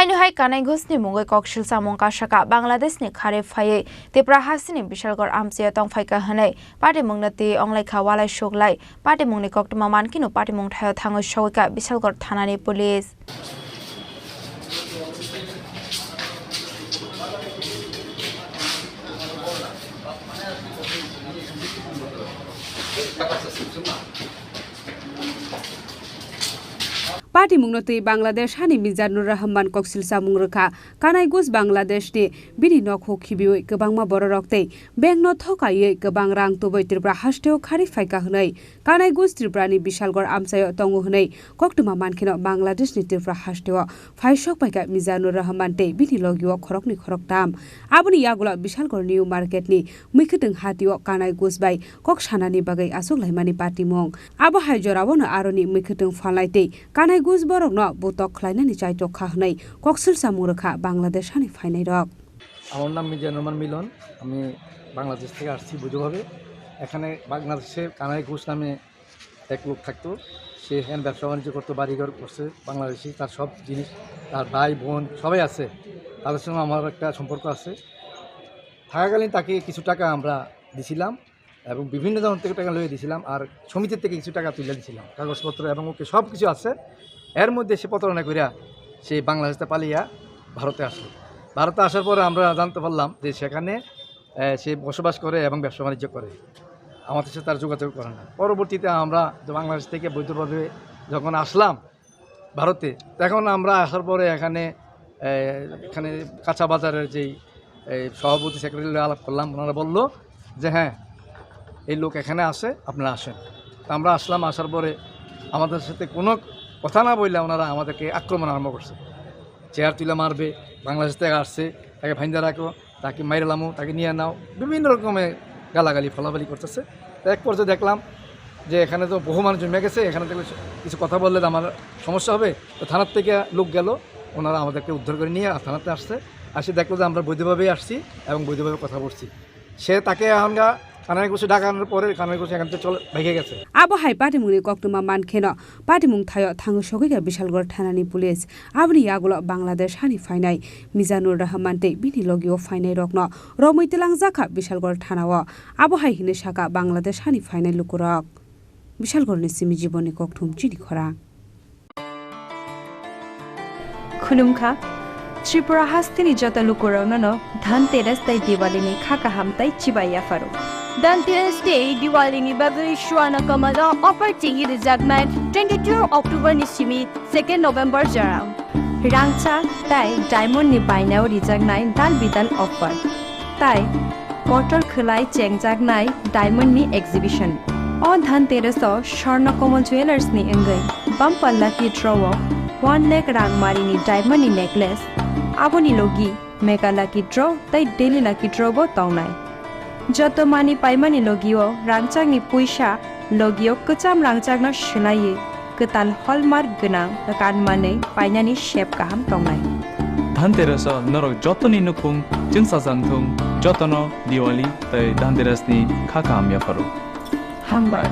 Haino hai kanai gusni mungoi Koksilsamungkasakha BangladeshHani Phaiwi Tripura Hasteo Bishalgor amsia Tongphaimani Party mungnati onglai khawalai shoglai Party mungni Tongphaimani kinu Party mung thayo thango shogika Bishalgor thanani police Party mungnati BangladeshHani Mizanur Rahman Koksilsamungkasakha kanai gus Bangladesh ni bini nok hokhibioi gobangma bororokte bank no thokai gobang rang toboi Tripura Hasteo Kharwitripura hnai kanai gus Tripura ni Bishalgor amsayo tongo hnai koktuma mankhino Bangladesh ni Tripura Hasteo phaishok paika Mizanur Rahman te bini logio khorokni khoroktam aboni yagula Bishalgor new market ni muikhiteng hatio kanai gus bai koksanani bagai asok laimani party mong abo haijorabo no aroni muikhiteng phalaite kanai gus Borok no botok khlainani chaito khahnai Koksilsamungkasakha BangladeshHani Phaiwi rok আমার নাম মিজানুর মিলন আমি বাংলাদেশ থেকে আসছি বুঝোভাবে এখানে বাংলাদেশে কানাই ঘোষ নামে এক লোক থাকতো সে এখানে ব্যবসা বাণিজ্য করতো বাড়িঘর করছে বাংলাদেশি তার সব জিনিস তার ভাই বোন সবাই আছে তাদের সঙ্গে আমার একটা সম্পর্ক আছে থাকাকালীন তাকে কিছু টাকা আমরা দিছিলাম এবং বিভিন্ন ধরনের থেকে টাকা লয়ে দিয়েছিলাম আর সমিতির থেকে কিছু টাকা তুলে দিয়েছিলাম কাগজপত্র এবং ওকে সব কিছু আছে এর মধ্যে সে প্রতারণা করিয়া সে বাংলাদেশে পালিয়া ভারতে আসলো ভারতে আসার পরে আমরা জানতে পারলাম যে সেখানে সে বসবাস করে এবং ব্যবসা বাণিজ্য করে আমাদের সাথে তার যোগাযোগ করে না পরবর্তীতে আমরা বাংলাদেশ থেকে বৈধভাবে যখন আসলাম ভারতে তখন আমরা আসার পরে এখানে কাঁচা বাজারের যেই সভাপতি সেক্রেটারি আলাপ করলাম ওনারা বললো যে হ্যাঁ এই লোক এখানে আসে আপনারা আসেন আমরা আসলাম আসার পরে আমাদের সাথে কোনো কথা না বললে ওনারা আমাদেরকে আক্রমণ আরম্ভ করছে চেয়ার তুলে মারবে বাংলাদেশ থেকে আসছে তাকে ভাইন্দা রাখো তাকে মাইরালামো তাকে নিয়ে নাও বিভিন্ন রকমের গালাগালি ফলাফলি করতেছে তো এক পর্যায়ে দেখলাম যে এখানে তো বহু মানুষ জমে গেছে এখানে দেখলে কিছু কথা বললে আমার সমস্যা হবে তো থানার থেকে লোক গেল ওনারা আমাদেরকে উদ্ধার করে নিয়ে থানাতে আসছে আসে দেখলো যে আমরা বৈধভাবেই আসছি এবং বৈধভাবে কথা বলছি সে তাকে আমরা কানাই গুছে ডাকানোর পরে কানাই গুছে এখান থেকে চলে ভেগে গেছে abo hai party mungni koktuma mankheno party mung thayo thango shogika Bishalgor thanani police abni yagulo BangladeshHani Phaiwi Mizanur Rahman te bini logio Phaiwi rokno romoitelang jakha Bishalgor thanao abo hai hine shaka BangladeshHani Phaiwi lukurok Bishalgor ni simi jiboni kokthum Chini Khorang Khulumkha Tripura Hasteo jota lukurona no Dhanteras tai Diwali ni khaka hamtai chibaya faro Dhanteras Day Diwali ni babri shwana kamala offer tingi rizagman 22 October ni simi 2 November jarang Rangcha tai diamond ni bainao rijagnai dal bidal offer tai portal khulai chengjagnai diamond ni exhibition on Dhanteras o Sharna Kamal Jewelers ni engai bumper lucky draw 1 lakh rangmari ni diamond ni necklace aboni logi mega lucky draw tai daily lucky draw bo tongnai joto mani paimani logio rangchak ni puisa logio kacham rangchak no shilai ketal hallmark gnang kan mane painani shape kaham tongnai Dhanteras norok jotoni nukung jingsa jangthung jotono Diwali tai Dhanteras ni khakam ya faro hambar